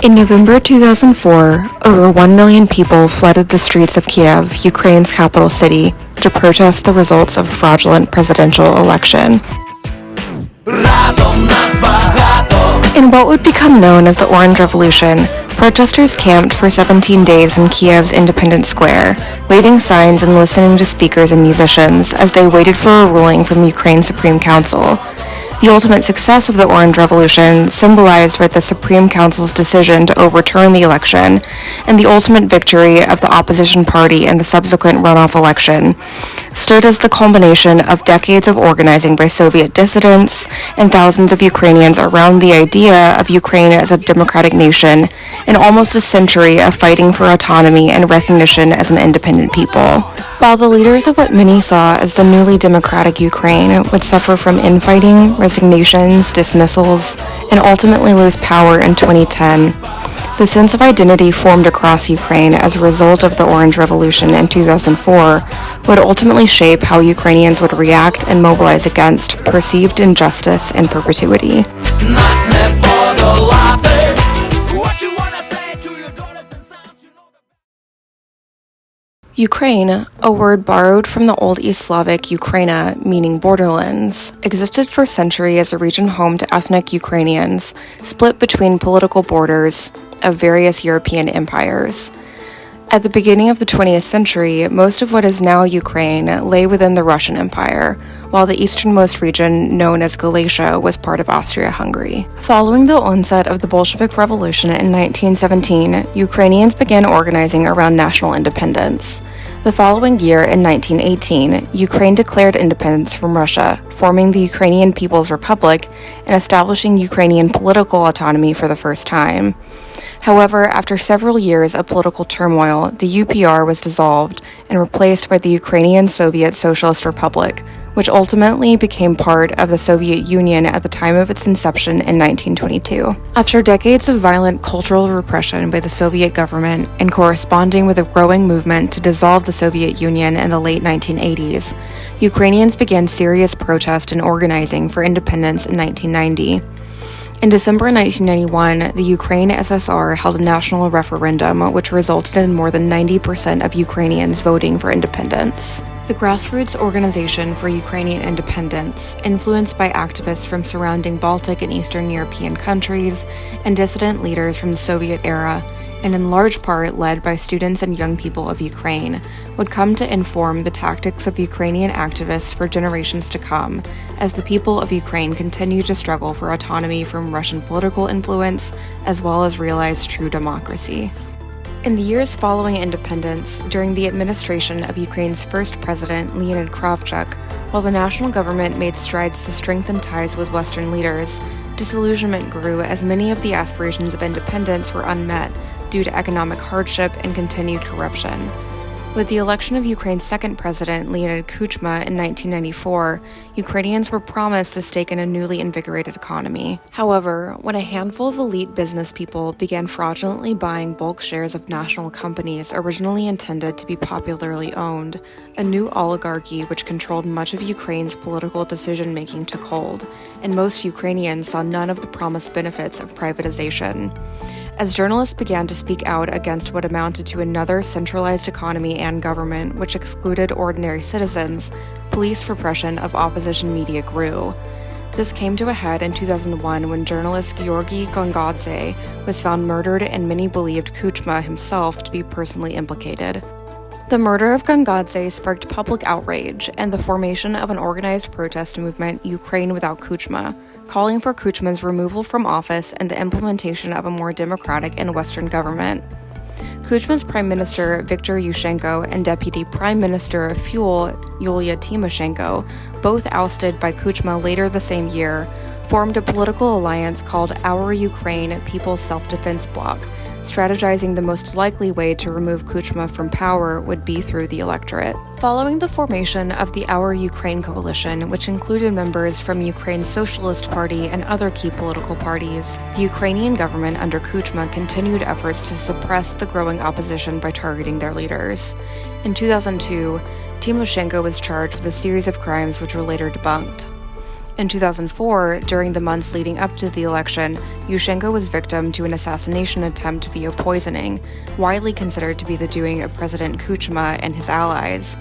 In November 2004, over 1 million people flooded the streets of Kiev, Ukraine's capital city, to protest the results of a fraudulent presidential election. In what would become known as the Orange Revolution, protesters camped for 17 days in Kiev's Independence Square, waving signs and listening to speakers and musicians as they waited for a ruling from Ukraine's Supreme Council. The ultimate success of the Orange Revolution, symbolized by the Supreme Council's decision to overturn the election, and the ultimate victory of the opposition party in the subsequent runoff election, stood as the culmination of decades of organizing by Soviet dissidents and thousands of Ukrainians around the idea of Ukraine as a democratic nation, and almost a century of fighting for autonomy and recognition as an independent people. While the leaders of what many saw as the newly democratic Ukraine would suffer from infighting, resignations, dismissals, and ultimately lose power in 2010, the sense of identity formed across Ukraine as a result of the Orange Revolution in 2004 would ultimately shape how Ukrainians would react and mobilize against perceived injustice in perpetuity. Ukraine, a word borrowed from the Old East Slavic Ukraina, meaning borderlands, existed for centuries as a region home to ethnic Ukrainians, split between political borders of various European empires. At the beginning of the 20th century, most of what is now Ukraine lay within the Russian Empire, while the easternmost region, known as Galicia, was part of Austria-Hungary. Following the onset of the Bolshevik Revolution in 1917, Ukrainians began organizing around national independence. The following year, in 1918, Ukraine declared independence from Russia, forming the Ukrainian People's Republic and establishing Ukrainian political autonomy for the first time. However, after several years of political turmoil, the UPR was dissolved and replaced by the Ukrainian Soviet Socialist Republic, which ultimately became part of the Soviet Union at the time of its inception in 1922. After decades of violent cultural repression by the Soviet government and corresponding with a growing movement to dissolve the Soviet Union in the late 1980s, Ukrainians began serious protest and organizing for independence in 1990. In December 1991, the Ukraine SSR held a national referendum which resulted in more than 90% of Ukrainians voting for independence. The grassroots organization for Ukrainian independence, influenced by activists from surrounding Baltic and Eastern European countries and dissident leaders from the Soviet era, and in large part led by students and young people of Ukraine, would come to inform the tactics of Ukrainian activists for generations to come, as the people of Ukraine continue to struggle for autonomy from Russian political influence, as well as realize true democracy. In the years following independence, during the administration of Ukraine's first president, Leonid Kravchuk, while the national government made strides to strengthen ties with Western leaders, disillusionment grew as many of the aspirations of independence were unmet due to economic hardship and continued corruption. With the election of Ukraine's second president, Leonid Kuchma, in 1994, Ukrainians were promised a stake in a newly invigorated economy. However, when a handful of elite business people began fraudulently buying bulk shares of national companies originally intended to be popularly owned, a new oligarchy which controlled much of Ukraine's political decision-making took hold, and most Ukrainians saw none of the promised benefits of privatization. As journalists began to speak out against what amounted to another centralized economy and government which excluded ordinary citizens, police repression of opposition media grew. This came to a head in 2001 when journalist Georgy Gongadze was found murdered, and many believed Kuchma himself to be personally implicated. The murder of Gongadze sparked public outrage and the formation of an organized protest movement, Ukraine Without Kuchma, calling for Kuchma's removal from office and the implementation of a more democratic and Western government. Kuchma's Prime Minister Viktor Yushchenko and Deputy Prime Minister of Fuel Yulia Tymoshenko, both ousted by Kuchma later the same year, formed a political alliance called Our Ukraine People's Self-Defense Bloc, strategizing the most likely way to remove Kuchma from power would be through the electorate. Following the formation of the Our Ukraine coalition, which included members from Ukraine's Socialist Party and other key political parties, the Ukrainian government under Kuchma continued efforts to suppress the growing opposition by targeting their leaders. In 2002, Tymoshenko was charged with a series of crimes which were later debunked. In 2004, during the months leading up to the election, Yushchenko was victim to an assassination attempt via poisoning, widely considered to be the doing of President Kuchma and his allies.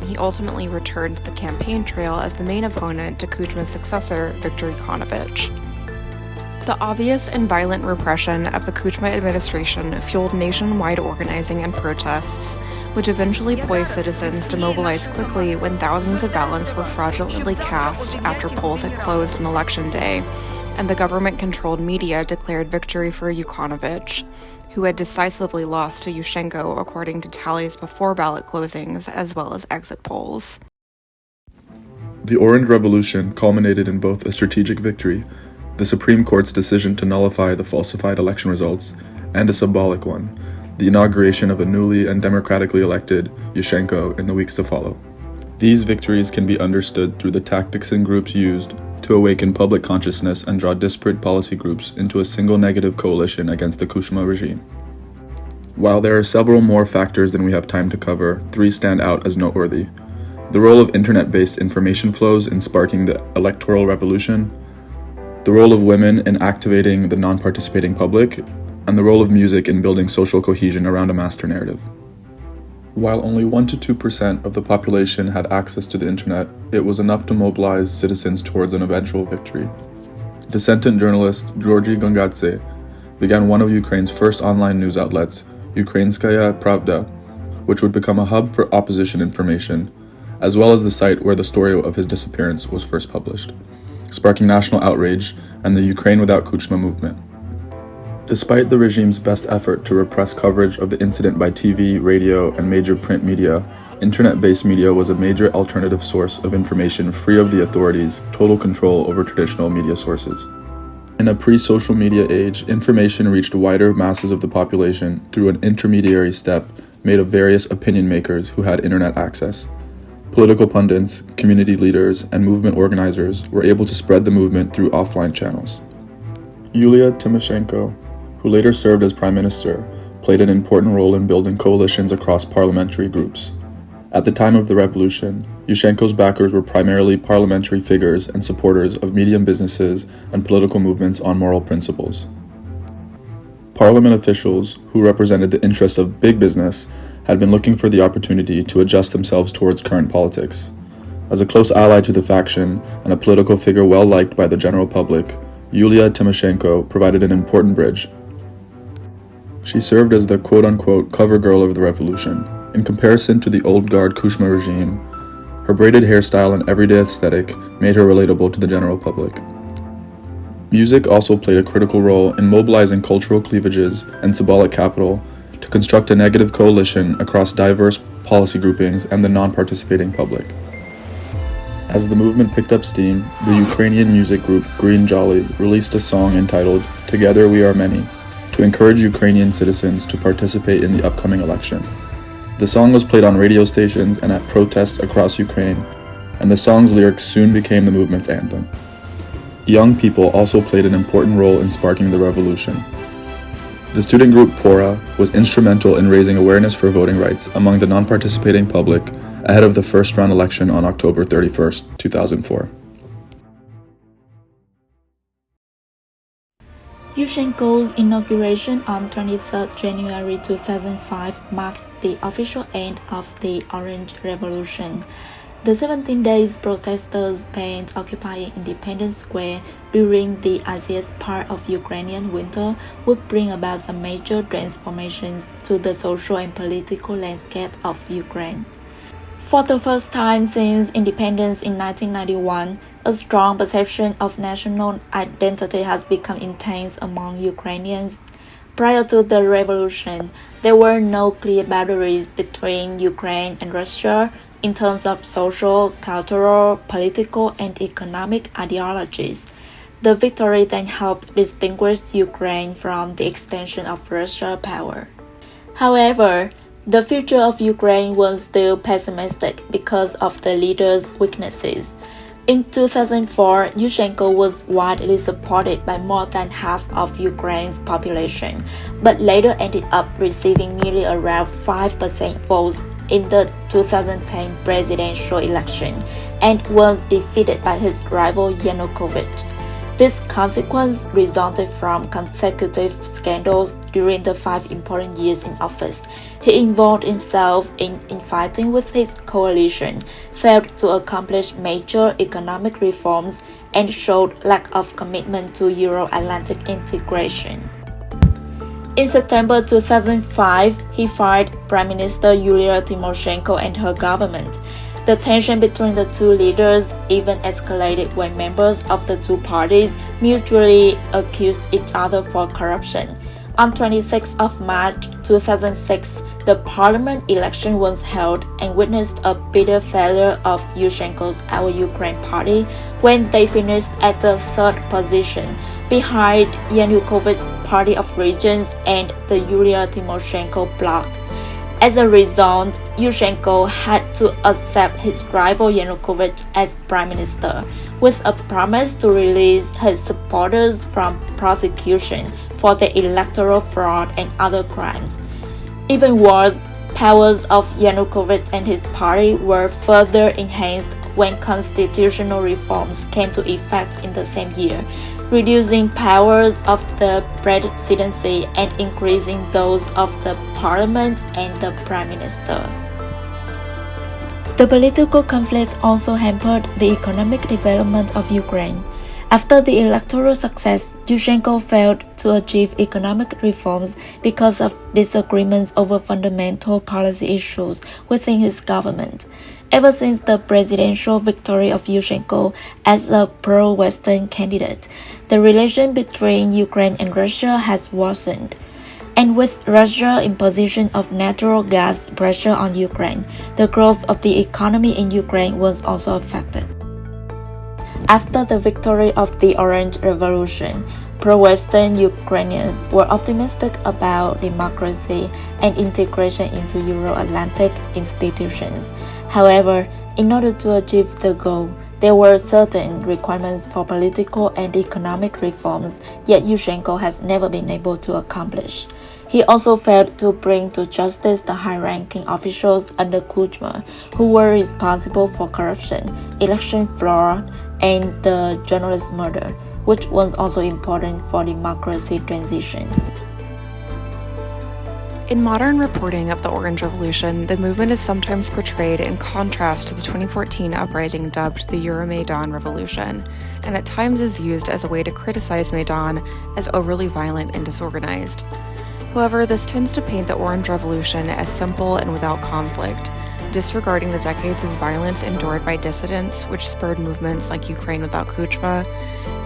He ultimately returned to the campaign trail as the main opponent to Kuchma's successor, Viktor Yanukovych. The obvious and violent repression of the Kuchma administration fueled nationwide organizing and protests, which eventually poised citizens to mobilize quickly when thousands of ballots were fraudulently cast after polls had closed on election day, and the government-controlled media declared victory for Yanukovych, who had decisively lost to Yushchenko according to tallies before ballot closings as well as exit polls. The Orange Revolution culminated in both a strategic victory, the Supreme Court's decision to nullify the falsified election results, and a symbolic one, the inauguration of a newly and democratically elected Yushchenko in the weeks to follow. These victories can be understood through the tactics and groups used to awaken public consciousness and draw disparate policy groups into a single negative coalition against the Kuchma regime. While there are several more factors than we have time to cover, three stand out as noteworthy: the role of internet-based information flows in sparking the electoral revolution, the role of women in activating the non-participating public, and the role of music in building social cohesion around a master narrative. While only 1 to 2% of the population had access to the internet, it was enough to mobilize citizens towards an eventual victory. Dissentant journalist Georgy Gongadze began one of Ukraine's first online news outlets, Ukrainskaya Pravda, which would become a hub for opposition information, as well as the site where the story of his disappearance was first published, sparking national outrage and the Ukraine Without Kuchma movement. Despite the regime's best effort to repress coverage of the incident by TV, radio, and major print media, internet-based media was a major alternative source of information free of the authorities' total control over traditional media sources. In a pre-social media age, information reached wider masses of the population through an intermediary step made of various opinion makers who had internet access. Political pundits, community leaders, and movement organizers were able to spread the movement through offline channels. Yulia Tymoshenko, who later served as prime minister, played an important role in building coalitions across parliamentary groups. At the time of the revolution, Yushchenko's backers were primarily parliamentary figures and supporters of medium businesses and political movements on moral principles. Parliament officials, who represented the interests of big business, had been looking for the opportunity to adjust themselves towards current politics. As a close ally to the faction and a political figure well liked by the general public, Yulia Tymoshenko provided an important bridge. She served as the quote-unquote cover girl of the revolution. In comparison to the old guard Kuchma regime, her braided hairstyle and everyday aesthetic made her relatable to the general public. Music also played a critical role in mobilizing cultural cleavages and symbolic capital to construct a negative coalition across diverse policy groupings and the non-participating public. As the movement picked up steam, the Ukrainian music group Green Jolly released a song entitled "Together We Are Many" to encourage Ukrainian citizens to participate in the upcoming election. The song was played on radio stations and at protests across Ukraine, and the song's lyrics soon became the movement's anthem. Young people also played an important role in sparking the revolution. The student group Pora was instrumental in raising awareness for voting rights among the non-participating public ahead of the first-round election on October 31st, 2004. Yushchenko's inauguration on 23 January 2005 marked the official end of the Orange Revolution. The 17 days protesters spent occupying Independence Square during the iciest part of Ukrainian winter would bring about some major transformations to the social and political landscape of Ukraine. For the first time since independence in 1991, a strong perception of national identity has become intense among Ukrainians. Prior to the revolution, there were no clear boundaries between Ukraine and Russia in terms of social, cultural, political, and economic ideologies. The victory then helped distinguish Ukraine from the extension of Russian power. However, the future of Ukraine was still pessimistic because of the leader's weaknesses. In 2004, Yushchenko was widely supported by more than half of Ukraine's population, but later ended up receiving nearly around 5% votes in the 2010 presidential election, and was defeated by his rival Yanukovych. This consequence resulted from consecutive scandals during the 5 important years in office. He involved himself in infighting with his coalition, failed to accomplish major economic reforms, and showed lack of commitment to Euro-Atlantic integration. In September 2005, he fired Prime Minister Yulia Tymoshenko and her government. The tension between the two leaders even escalated when members of the two parties mutually accused each other for corruption. On 26 March 2006, the parliament election was held and witnessed a bitter failure of Yushchenko's Our Ukraine party when they finished at the 3rd position, behind Yanukovych's Party of Regions and the Yulia Tymoshenko bloc. As a result, Yushchenko had to accept his rival Yanukovych as prime minister, with a promise to release his supporters from prosecution for the electoral fraud and other crimes. Even worse, powers of Yanukovych and his party were further enhanced when constitutional reforms came to effect in the same year, reducing powers of the presidency and increasing those of the parliament and the prime minister. The political conflict also hampered the economic development of Ukraine. After the electoral success, Yushchenko failed to achieve economic reforms because of disagreements over fundamental policy issues within his government. Ever since the presidential victory of Yushchenko as a pro-Western candidate, the relation between Ukraine and Russia has worsened. And with Russia's imposition of natural gas pressure on Ukraine, the growth of the economy in Ukraine was also affected. After the victory of the Orange Revolution, pro-Western Ukrainians were optimistic about democracy and integration into Euro-Atlantic institutions. However, in order to achieve the goal, there were certain requirements for political and economic reforms, yet Yushchenko has never been able to accomplish. He also failed to bring to justice the high-ranking officials under Kuchma, who were responsible for corruption, election fraud, and the journalist murder, which was also important for democracy transition. In modern reporting of the Orange Revolution, the movement is sometimes portrayed in contrast to the 2014 uprising dubbed the Euromaidan Revolution, and at times is used as a way to criticize Maidan as overly violent and disorganized. However, this tends to paint the Orange Revolution as simple and without conflict, disregarding the decades of violence endured by dissidents, which spurred movements like Ukraine Without Kuchma,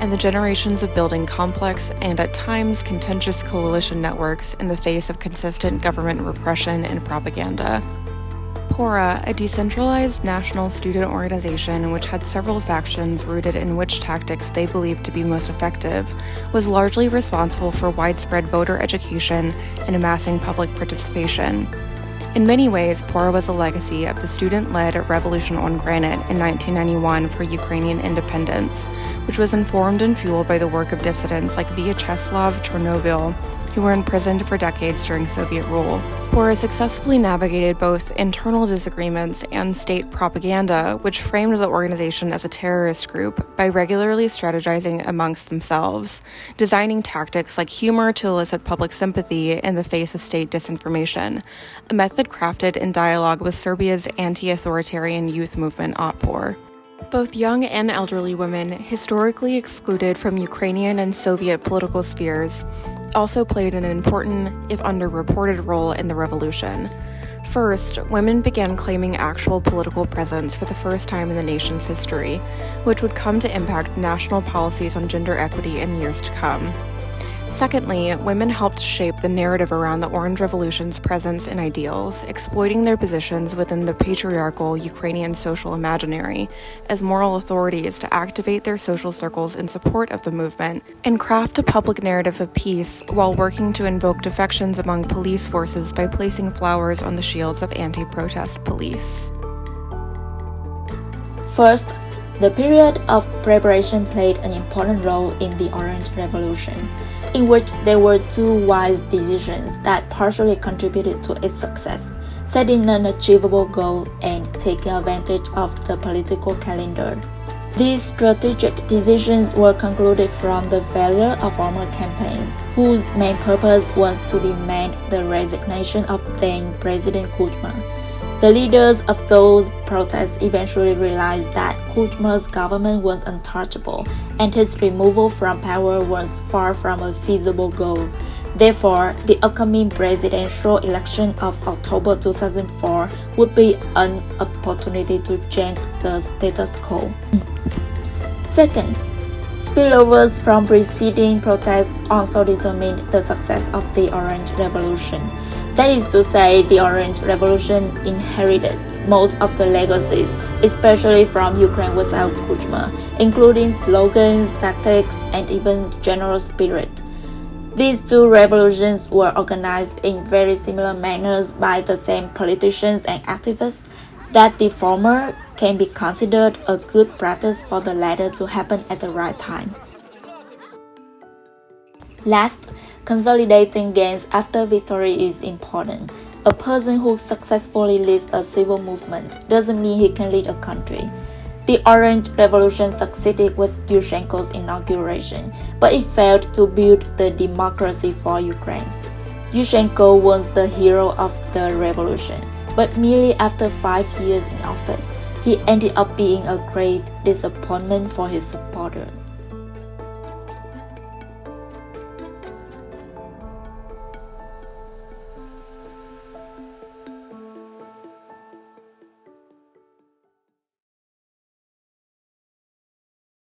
and the generations of building complex and at times contentious coalition networks in the face of consistent government repression and propaganda. PORA, a decentralized national student organization which had several factions rooted in which tactics they believed to be most effective, was largely responsible for widespread voter education and amassing public participation. In many ways, PORA was a legacy of the student-led Revolution on Granite in 1991 for Ukrainian independence, which was informed and fueled by the work of dissidents like Vyacheslav Chornovil, who were imprisoned for decades during Soviet rule. PORA successfully navigated both internal disagreements and state propaganda, which framed the organization as a terrorist group by regularly strategizing amongst themselves, designing tactics like humor to elicit public sympathy in the face of state disinformation, a method crafted in dialogue with Serbia's anti-authoritarian youth movement Otpor. Both young and elderly women, historically excluded from Ukrainian and Soviet political spheres, also played an important, if underreported, role in the revolution. First, women began claiming actual political presence for the first time in the nation's history, which would come to impact national policies on gender equity in years to come. Secondly, women helped shape the narrative around the Orange Revolution's presence and ideals, exploiting their positions within the patriarchal Ukrainian social imaginary as moral authorities to activate their social circles in support of the movement and craft a public narrative of peace while working to invoke defections among police forces by placing flowers on the shields of anti-protest police. First, the period of preparation played an important role in the Orange Revolution, in which there were two wise decisions that partially contributed to its success. setting an achievable goal and taking advantage of the political calendar. These strategic decisions were concluded from the failure of former campaigns, whose main purpose was to demand the resignation of then President Kuchma. The leaders of those protests eventually realized that Kuchma's government was untouchable, and his removal from power was far from a feasible goal. Therefore, the upcoming presidential election of October 2004 would be an opportunity to change the status quo. Second, spillovers from preceding protests also determined the success of the Orange Revolution. That is to say, the Orange Revolution inherited most of the legacies, especially from Ukraine without Kuchma, including slogans, tactics, and even general spirit. These two revolutions were organized in very similar manners by the same politicians and activists, that the former can be considered a good practice for the latter to happen at the right time. Last, consolidating gains after victory is important. A person who successfully leads a civil movement doesn't mean he can lead a country. The Orange Revolution succeeded with Yushchenko's inauguration, but it failed to build the democracy for Ukraine. Yushchenko was the hero of the revolution, but merely after 5 years in office, he ended up being a great disappointment for his supporters.